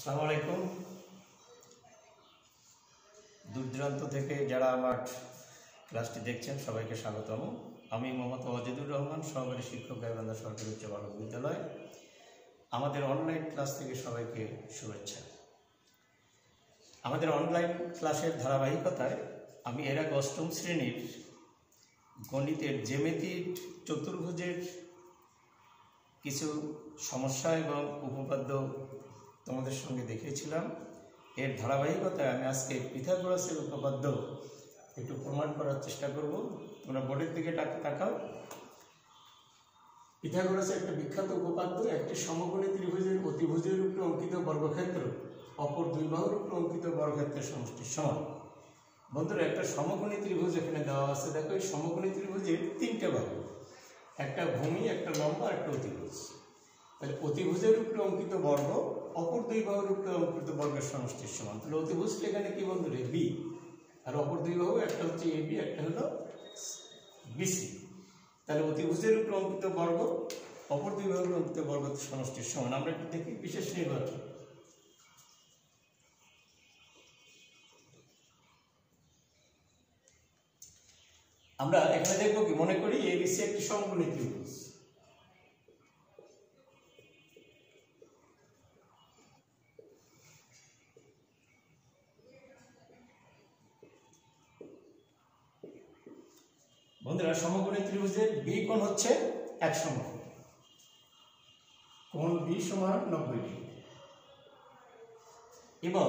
আসসালামু আলাইকুম। দূর দূরান্ত থেকে যারা আমার ক্লাসটি দেখছেন সবাইকে স্বাগতম। আমি মোহাম্মদ ওয়াজিদুর রহমান, সহকারী শিক্ষক গাইবান্ধা সরকারি উচ্চ মাধ্যমিক বিদ্যালয়। আমাদের অনলাইন ক্লাস থেকে সবাইকে শুভেচ্ছা। আমাদের অনলাইন ক্লাসের ধারাবাহিকতায় আমি এর আগে অষ্টম শ্রেণীর গণিতের জ্যামিতির চতুর্ভুজের কিছু সমস্যা এবং উপপাদ্য তোমাদের সঙ্গে দেখিয়েছিলাম। এর ধারাবাহিকতায় আমি আজকে পিথাগোরাসের উপপাদ্য একটু প্রমাণ করার চেষ্টা করব। তোমরা বোর্ডের দিকে তাকাও। পিথাগোরাসের একটা বিখ্যাত উপপাদ্য, একটি সমকোণী ত্রিভুজের অতিভুজের উপরে অঙ্কিত বর্গক্ষেত্র অপর দুই বাহুর উপরে অঙ্কিত বর্গক্ষেত্রের সমষ্টির সমান। বন্ধুরা, একটা সমকোণী ত্রিভুজ এখানে দেওয়া আছে। দেখো, এই সমকোণী ত্রিভুজের তিনটে বাহু, একটা ভূমি, একটা লম্ব আর একটা অতিভুজ। তাহলে অতিভুজের উপরে অঙ্কিত বর্গ অপর দুই বাহুর উপরে অঙ্কিত বর্গের সমষ্টির সমান। তাহলে অতিভুজটা এখানে কি বন্ধুরা? বি। আর অপর দুই বাহু একটা হচ্ছে এ বি, একটা হলো বিসি। তাহলে অতিভুজের উপরে অঙ্কিত বর্গ অপর দুই বাহুর অঙ্কিত বর্গের সমষ্টির সমান। আমরা একটু দেখি বিশেষ নির্বাচন। আমরা এখানে দেখবো কি, মনে করি এবিসি একটি সমকোণী ত্রিভুজ। বন্ধুরা, সমকোণী ত্রিভুজের বি কোণ হচ্ছে 190, কোণ বি সমান 90 ডিগ্রি। এবং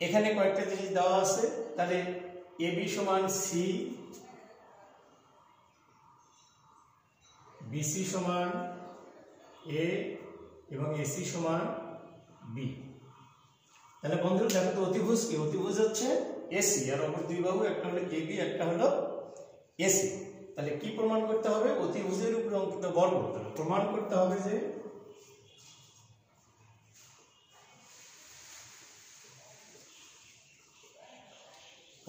এখানে কয়েকটা জিনিস দেওয়া আছে। তাহলে এ বি সমান সি, বিসি সমান এ এবং এসি সমান বি। তাহলে বন্ধুরা দেখো তো, অতিভুজ কি? অতিভুজ হচ্ছে এসি, আর অপর দুই বাহু একটা হলো এ বি, একটা হলো এসি। তাহলে কি প্রমাণ করতে হবে? অতিভুজের উপরে অঙ্কিত বর্গ। তাহলে প্রমাণ করতে হবে যে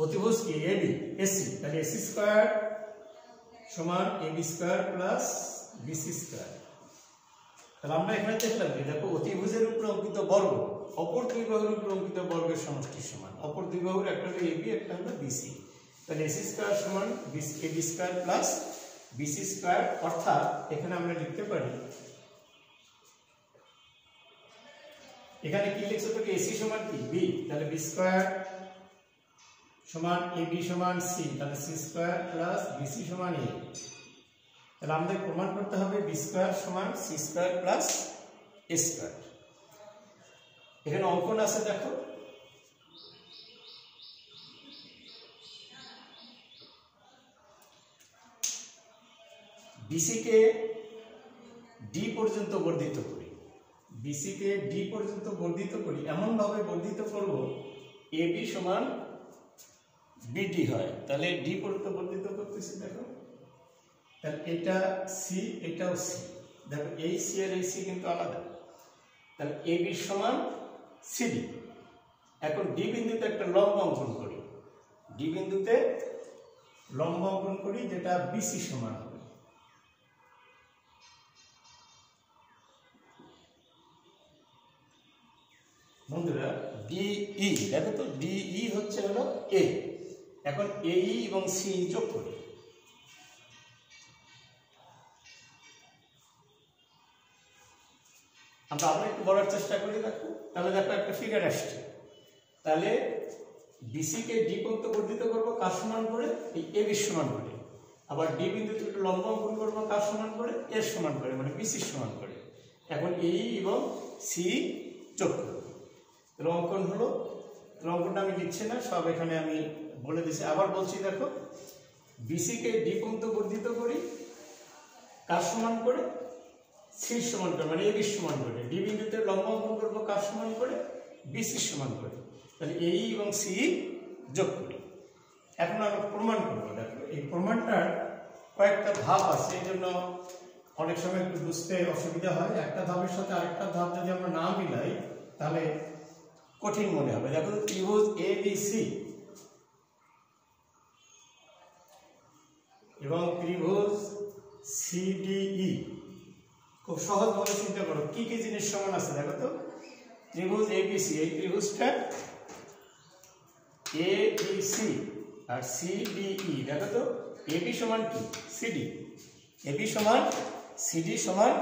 অতিভুজ কি? AB AC. তাহলে এসি স্কয়ার সমান AB square plus BC square. তাহলে আমরা এখানে দেখলাম যে দেখো, অতিভুজের উপরে অঙ্কিত বর্গ অপর দুই বাহুর উপরে অঙ্কিত বর্গের সমষ্টির সমান। অপর দুই বাহুর একটা হলো এবি, একটা হলো বিসি। তাহলে এসি স্কয়ার সমান AB square plus BC square. অর্থাৎ এখানে আমরা লিখতে পারি, এখানে কি লিখছো তো? এসি সমান কি? বি। তাহলে বি স্কয়ার সমান এবি সমান সি। তাহলে সি স্কয়ার প্লাস বিসি সমান এ। তাহলে আমাদের প্রমাণ করতে হবে বি স্কয়ার সমান C square plus A square. এখানে অঙ্কন আছে, দেখো। বিসিকে ডি পর্যন্ত বর্ধিত করি, বিসিকে ডি পর্যন্ত বর্ধিত করি, এমন ভাবে বর্ধিত করব এ বি সমান বিডি হয়। তাহলে ডি পর্যন্ত বর্ধিত করতেছি। দেখো, তাহলে এটা সি, এটাও সি। দেখো, এই সি আর এই সি কিন্তু আলাদা। তাহলে এ বি সমান সিডি। এখন ডি বিন্দুতে একটা লম্ব অঙ্কন করি, ডি বিন্দুতে লম্ব অঙ্কন করি, যেটা বিসি সমান হবে। বন্ধুরা, ডিই, দেখো তো, ডিই হচ্ছে হলো এ। এখন এই এবং সি যোগ করি। আমরা আবার একটু বলার চেষ্টা করি। দেখো, তাহলে দেখো একটা ফিগার আসছে। তাহলে বিসি কে ডি পর্যন্ত বর্ধিত করবো কার সমান করে? এই এ বি সমান করে। আবার ডি বিন্দুতে একটু লম্ব অঙ্কন করবো কার সমান করে? এর সমান করে, মানে বিসির সমান করে। এখন এই এবং সি যোগ করবো। তাহলে অঙ্কন হলো। তাহলে অঙ্কনটা আমি লিখছি না, সব এখানে আমি বলে দিচ্ছি। আবার বলছি, দেখো, বিসি কে ডি পর্যন্ত বর্ধিত করি কার সমান করে? সির সমান করে, মানে এ বি সমান করে। ডি বিন্দুতে লম্ব অঙ্কন করবো কার সমান করে? বিসির সমান করে। তাহলে এই এবং সি যোগ করি। এখন আমরা প্রমাণ করবো। দেখো, এই প্রমাণটার কয়েকটা ধাপ আছে, এই জন্য অনেক সময় একটু বুঝতে অসুবিধা হয়। একটা ধাপের সাথে আরেকটা ধাপ যদি আমরা না মিলাই তাহলে কঠিন মনে হবে। দেখো, ত্রিভুজ এ বি সি এবং ত্রিভুজ সিডিই খুব সহজভাবে চিন্তা করো কি কি জিনিস সমান আছে। দেখো তো, ত্রিভুজ এবিসি, এই ত্রিভুজটা এবিসি আর সিডিই, দেখো তো এবি সমান কি সিডি, এবি সমান সিডি সমান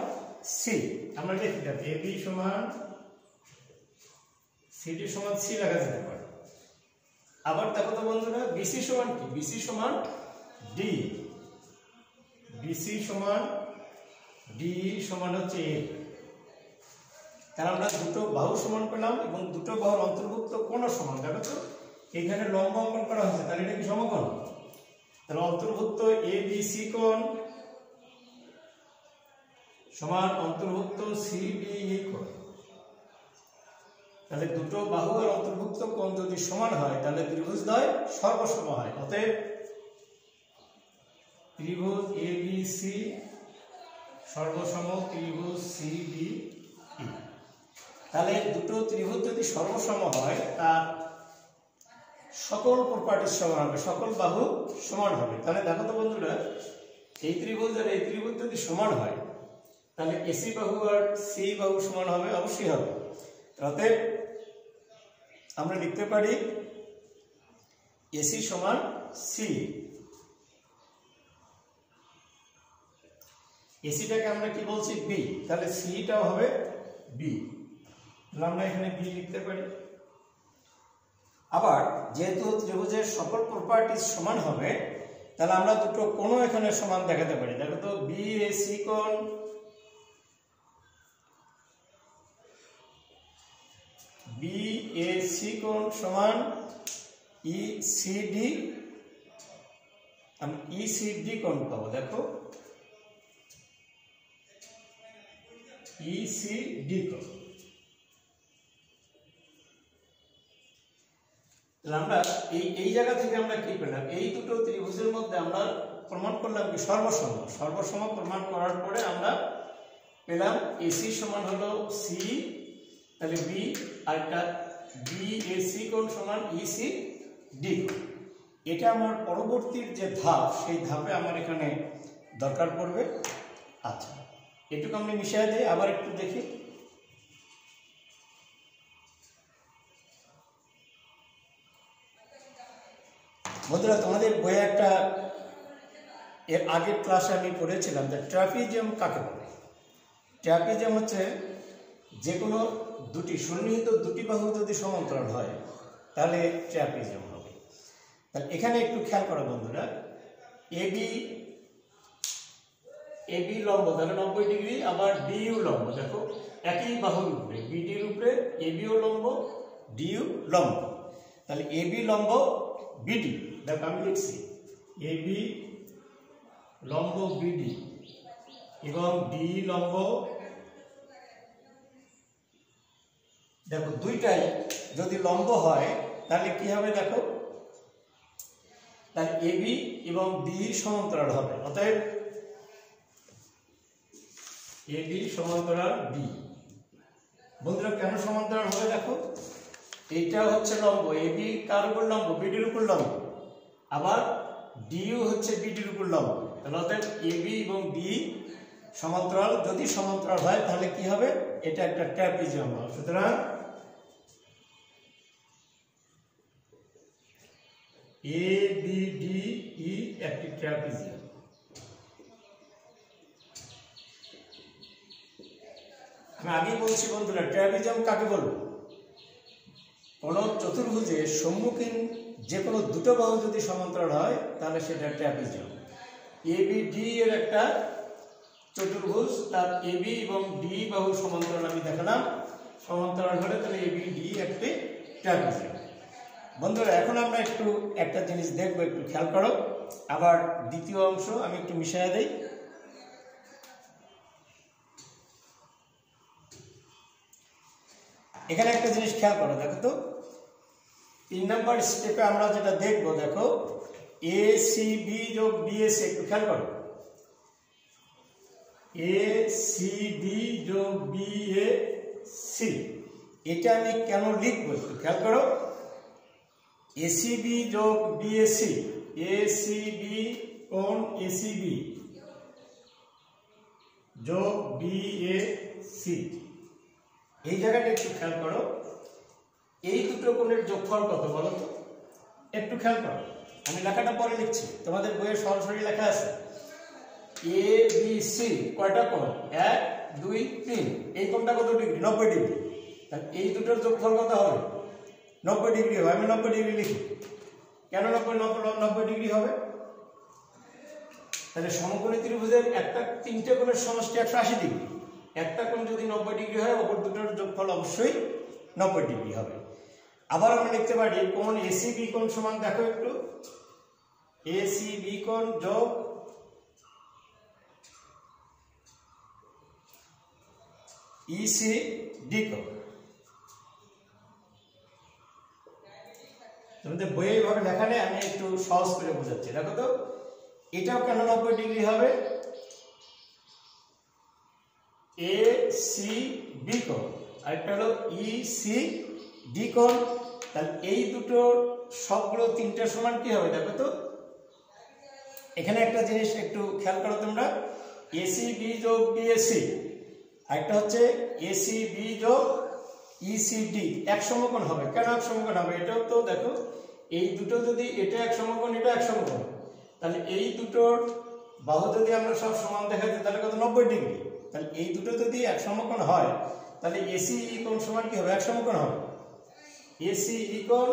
সি। আমরা দেখি দেখো এবি সমান সিডি সমান সি লেখা যেতে পারে। আবার দেখো তো বন্ধুরা বিসি সমান কি, বিসি সমান ডি, বিসি সমান ডি সমান হচ্ছে এ। তাহলে আমরা দুটো বাহু সমান পেলাম এবং দুটো বাহুর অন্তর্ভুক্ত কোণ সমান। দেখো তো এখানে লম্ব অঙ্কন করা হয়েছে, তাহলে এটা কি সমকোণ? তাহলে অন্তর্ভুক্ত এ বি সি কোণ সমান অন্তর্ভুক্ত সি ডি ই কোণ। তাহলে দুটো বাহু আর অন্তর্ভুক্ত কোণ যদি সমান হয় তাহলে ত্রিভুজদ্বয় সর্বসম হয়। অতএব ত্রিভুজ এ বি সি সর্বসম ত্রিভুজ সি ডি ই। তাহলে দুটো ত্রিভুজ যদি সর্বসম হয় তার সকল প্রপার্টিজ সমান হবে, সকল বাহু সমান হবে। তাহলে দেখো তো বন্ধুরা এই ত্রিভুজ আর এই ত্রিভুজ যদি সমান হয় তাহলে এসি বাহু আর সি বাহু সমান হবে, অবশ্যই হবে। অতএব আমরা লিখতে পারি এসি সমান সি। এসিটাকে আমরা কি বলছি বি, তাহলে সিটাও হবে বি, তাহলে আমরা এখানে বি লিখতে পারি। আবার যেহেতু ত্রিভুজের সকল প্রপার্টিজ সমান হবে তাহলে আমরা দুটো কোণ এখানে সমান দেখাতে পারি। দেখো তো বি এ সি কোণ, বি এ সি কোণ সমান ই সি ডি, আমি ই সি ডি কোণ পাবো। দেখো ই সি ডি কোণ। আমরা এই জায়গা থেকে আমরা কি পেলাম, এই দুটো ত্রিভুজের মধ্যে আমরা প্রমাণ করলাম কি সর্বসম। সর্বসম প্রমাণ করার পরে আমরা পেলাম এসি সমান হলো সি, তাহলে বি, আর একটা বি এ সি কোণ সমান ই সি ডি কোণ। এটা আমার পরবর্তীর যে ধাপ সেই ধাপে আমার এখানে দরকার পড়বে। আচ্ছা এটুকু আমি মিশিয়ে দিই, আবার একটু দেখি। বন্ধুরা তোমাদের বইয়ে একটা এর আগের ক্লাসে আমি পড়েছিলাম যে ট্রাপিজিয়াম কাকে বলে। ট্রাপিজিয়াম হচ্ছে যে কোনো দুটি সন্নিহিত দুটি বাহু যদি সমান্তরাল হয় তাহলে ট্রাপিজিয়াম হবে। তাহলে এখানে একটু খেয়াল করো বন্ধুরা, এবি এবি লম্ব তাহলে 90 ডিগ্রি, আবার ডিইউ লম্ব। দেখো একই বাহুর উপরে বিডির উপরে এবিও লম্ব ডিইউ লম্ব। তাহলে এবি লম্ব বিডি, দেখো আমি লিখছি এবি লম্ব বিডি এবং ডি লম্ব, দেখো দুইটাই যদি লম্ব হয় তাহলে কি হবে, দেখো তাহলে এবি এবং ডি সমান্তরাল হবে। অতএব এবি সমান্তরাল ডি। বন্ধুরা কেন সমান্তরাল হবে, দেখো এইটা হচ্ছে লম্ব, এবি কার উপর লম্ব, বিডির উপর লম্ব, আবার ডিইউ হচ্ছে বিডির উপর লম্ব। তাহলে অতএব এবি এবং ডি সমান্তরাল, যদি সমান্তরাল হয় তাহলে কি হবে, এটা একটা ট্রাপিজিয়াম হবে। সুতরাং এ বি ডি ই একটি ট্রাপিজিয়াম। আমি আগে বলছি বন্ধুরা ট্রাপিজিয়াম কাকে বলবো, কোন চতুর্ভুজের সম্মুখীন যে কোনো দুটো বাহু যদি সমান্তরাল হয় তাহলে সেটা ট্রাপিজিয়াম। এ বি ডি এর একটা চতুর্ভুজ, তার এ বি এবং ডি বাহু সমান্তরাল আমি দেখালাম, সমান্তরাল হলে তাহলে এ বি ডি একটি ট্রাপিজিয়াম। বন্ধুরা এখন আমরা একটু একটা জিনিস দেখবো, একটু খেয়াল করো। আবার দ্বিতীয় অংশ আমি একটু মিশিয়ে দেই। এখানে একটা জিনিস খেয়াল করো, দেখো তো 3 নম্বর স্টেপে আমরা যেটা দেখবো, দেখো এ সি বি যোগ বি এ সি, একটু খেয়াল করো এ সি বি যোগ বি এ সি, এটা আমি কেন লিখবো একটু খেয়াল করো। এসিবি যোগ বিএসি, এসিবি কোণ এসিবি যোগ বিএসি, এই জায়গাটা একটু খেয়াল করো, এই দুটো কোণের যোগফল কত বলো তো? একটু খেয়াল করো, আমি লেখাটা পরে লিখছি, তোমাদের বইয়ে সরাসরি লেখা আছে। এ বি সি কয়টা কোণ? 1 2 3। এই কোণটা কত ডিগ্রি? 90 ডিগ্রি। তাহলে এই দুটোর যোগফল কত হবে? 90 ডিগ্রি হবে। আমি 90 ডিগ্রি লিখি। কেন 90 ডিগ্রি হবে? তাহলে সমকোণী ত্রিভুজের একটা তিনটে কোণের সমষ্টি 180 ডিগ্রি। একটা কোণ যদি 90 ডিগ্রি হয়, অপর দুটোর যোগফল অবশ্যই 90 ডিগ্রি হবে। আবার আমরা লিখতে পারি কোণ এসিবি কোণ সমান, দেখো একটু, এসিবি কোণ যোগ ইসিডি কোণ। তোমাদের বইয়ে এইভাবে লেখা নেই, আমি একটু সহজ করে বোঝাচ্ছি। দেখো তো, এটাও কেন 90 ডিগ্রি হবে? এ সি বি কোণ, আরেকটা হলো ই সি ডি কোণ। তাহলে এই দুটো সবগুলো তিনটা সমান কি হবে? দেখো তো, এখানে একটা জিনিস একটু খেয়াল করো তোমরা, এসি বি যোগ বিএসি, আরেকটা হচ্ছে এসি বি যোগ ইসিডি এক সমকোণ হবে। কেন এক সমকোণ হবে? এটাও তো দেখো, এই দুটো যদি এটা এক সমকোণ, এটা এক সমকোণ, তাহলে এই দুটোর বাহু যদি আমরা সব সমান দেখাচ্ছি, তাহলে কত? 90 ডিগ্রি। তাহলে এই দুটো যদি এক সমকোণ হয়, তাহলে এসি ই কোণ সমান কি হবে? এক সমকোণ হবে। এসি ই কোণ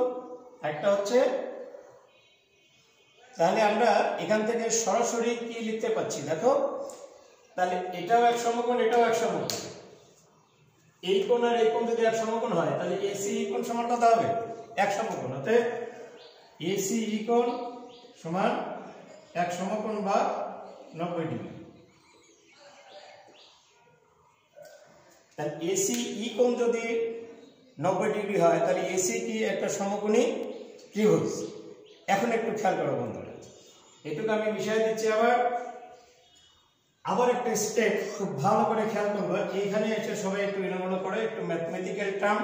একটা হচ্ছে, তাহলে আমরা এখান থেকে সরাসরি কি লিখতে পাচ্ছি দেখো, তাহলে এটাও এক সমকোণ, এটাও এক সমকোণ। এই কোণ আর এই কোণ যদি এক সমকোণ হয়, তাহলে এসি ই কোণ সমান কত হবে? এক সমকোণ। অতএব এসি ই কোণ সমান এক সমকোণ বা 90 ডিগ্রি। তাহলে এসি ই কোণ যদি 90 ডিগ্রি হয়, তাহলে এসি কি একটা সমকোণী ত্রিভুজ। এখন একটু খেয়াল করো বন্ধুরা, এটুকু আমি বিষয় দিচ্ছি। আবার একটা স্টেপ খুব ভালো করে খেয়াল করবো। এইখানে এসে সবাই একটু এলোমেলো করে, একটু ম্যাথমেটিক্যাল টার্ম।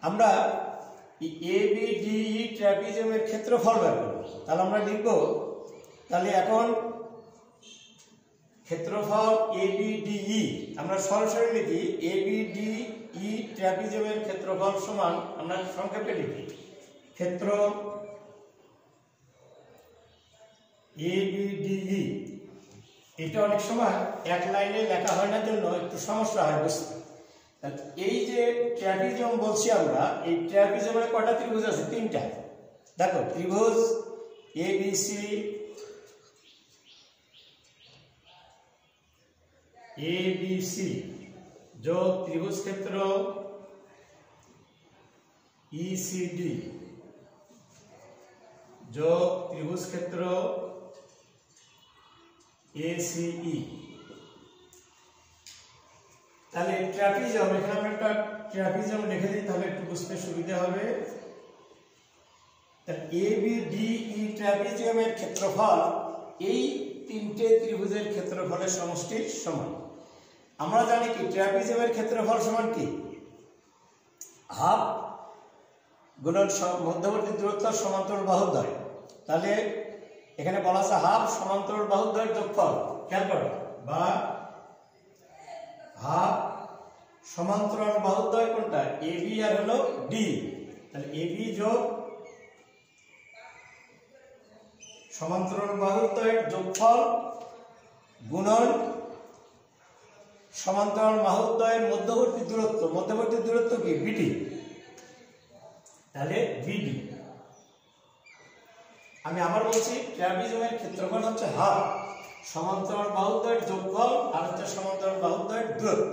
আমরা এ বি ডি ই ট্রাপিজিয়ামের ক্ষেত্রফল বের করব। তাহলে আমরা লিখব, তাহলে এখন ক্ষেত্রফল এ বি ডি ই আমরা সরাসরি লিখি, এ বি ডি ই ট্রাপিজিয়ামের ক্ষেত্রফল সমান, আমরা সংক্ষেপে লিখি ক্ষেত্র এ বি ডি ই। এটা অনেক সময় এক লাইনে লেখা হয় না, জন্য একটু সমস্যা হয় বুঝতে। এই যে ট্রাপিজিয়াম বলছি আমরা, এই ট্রাপিজিয়ামের কয়টা ত্রিভুজ আছে? 3টা। দেখো, ত্রিভুজ A B C, A B C যোগ ত্রিভুজ ক্ষেত্র ইসিডি যোগ ত্রিভুজ ক্ষেত্র এসিই। তাহলে ট্রাপিজিয়াম, এখানে আমরা একটা ট্রাপিজিয়াম লিখে দিই, তাহলে একটু বুঝতে সুবিধা হবে। তাহলে এ বি ডি ই ট্রাপিজিয়ামের ক্ষেত্রফল এই তিনটে ত্রিভুজের ক্ষেত্রফলের সমষ্টির সমান। আমরা জানি কি ট্রাপিজিয়ামের ক্ষেত্রফল সমান কি? হাফ গুণন মধ্যবর্তী দূরত্ব সমান্তরাল বাহুদ্বয়। তাহলে এখানে বলা আছে হাফ সমান্তরাল বাহুদ্বয়ের যোগফল। খেয়াল করো, বা হাফ সমান্তরাল বাহুদ্বয় কোনটা? এ বি আর হলো ডি। তাহলে এ বি যোগ সমান্তরাল বাহুদ্বয়ের যোগফল গুণন সমান্তরাল বাহুদ্বয়ের মধ্যবর্তী দূরত্ব। মধ্যবর্তী দূরত্ব কি? বিডি। তাহলে বিডি। আমি আবার বলছি, ট্রাপিজিয়ামের ক্ষেত্রফল হচ্ছে হাফ সমান্তরাল বাহুদ্বয়ের যোগফল আর হচ্ছে সমান্তরাল বাহুদ্বয়ের দূরত্ব।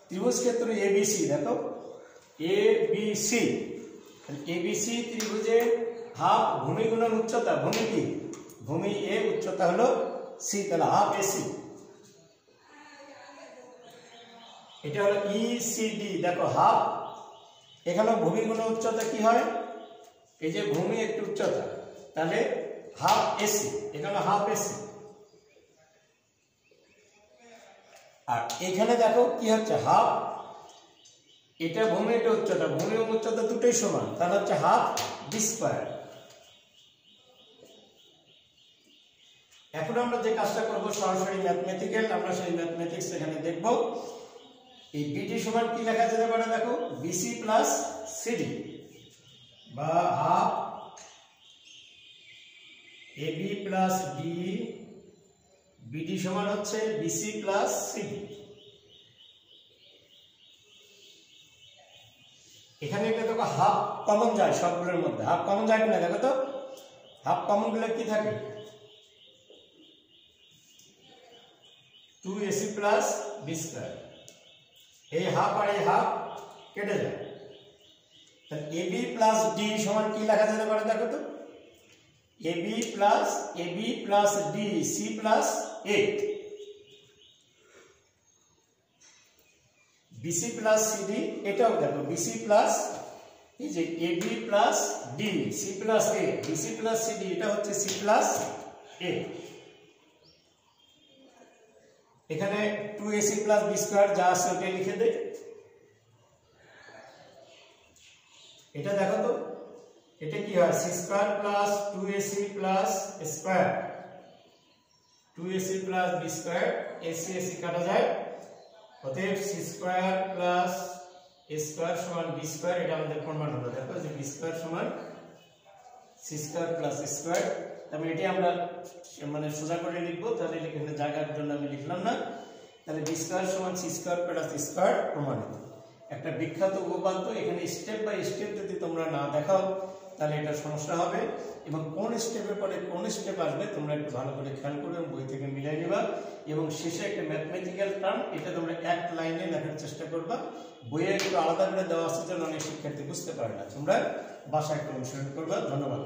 ত্রিভুজ ক্ষেত্র এবিসি, দেখো এবিসি, এবিসি ত্রিভুজের হাফ ভূমি গুণন উচ্চতা। ভূমি কি? ভূমি এ, উচ্চতা হলো সি, তাহলে হাফ এসি। এটা হলো ইসিডি, দেখো হাফ, এখানে ভূমি গুণন উচ্চতা কি হয়? এই যে ভূমি একটু উচ্চতা, তাহলে হাফ এসি, এখানে হাফ এসি। আর এখানে দেখো কি হচ্ছে? হাফ, এটা ভূমি, এটা উচ্চতা, ভূমি এবং উচ্চতা দুটোই সমান, তাহলে হচ্ছে হাফ ডি স্কয়ার। এখন আমরা যে কাজটা করব সরাসরি ম্যাথমেটিক্যাল, আমরা সেই ম্যাথমেটিক্স এখানে দেখব। এই বিডি সমান কি লেখা যেতে পারে দেখো, বিসি প্লাস সিডি বা half AB plus D, BD সমান হচ্ছে বিসি প্লাস সিডি। এখানে এটা দেখো হাফ কমন যায়, সবগুলোর মধ্যে হাফ কমন যায় কিনা দেখো তো, হাফ কমন গুলো কি থাকে, 2ac প্লাস বি স্কয়ার, এই হাফ আর এই হাফ কেটে যায়। তাহলে এবি প্লাস ডি সমান কি লেখা যেতে পারে দেখো তো, A B plus D C plus A, B C plus C D, এটাও দেখো বিসি প্লাস, এই যে A B plus D C plus A, B C plus C D, এটা হচ্ছে সি প্লাস এ। এখানে 2ac প্লাস বি স্কয়ার যা আছে ওটাই লিখে দেই। এটা দেখো তো, এটা কি হয়, C square plus 2ac plus square, 2ac plus B square, ac ac কাটা যায়, অতএব C square plus A square সমান বি স্কয়ার। এটা আমাদের প্রমাণ হলো, দেখো যে বি স্কয়ার সমান সি স্কয়ার প্লাস স্কয়ার। তাহলে এটি আমরা মানে সোজা করে লিখবো, তাহলে এখানে জায়গার জন্য আমি লিখলাম না। তাহলে বি স্কয়ার সমান সি স্কয়ার প্লাস স্কয়ার প্রমাণিত। একটা বিখ্যাত উপপাদ্য, এখানে স্টেপ বাই স্টেপ যদি তোমরা না দেখাও তাহলে এটা সমস্যা হবে, এবং কোন স্টেপের পরে কোন স্টেপ আসবে তোমরা একটু ভালো করে খেয়াল করবে, বই থেকে মিলাই নিবা, এবং শেষে একটা ম্যাথমেটিক্যাল টার্ম এটা তোমরা এক লাইনে লেখার চেষ্টা করবা। বইয়ে একটু আলাদা করে দেওয়া আছে যেন অনেক শিক্ষার্থী বুঝতে পারে না, তোমরা বাসায় একটু অনুসরণ করবা। ধন্যবাদ।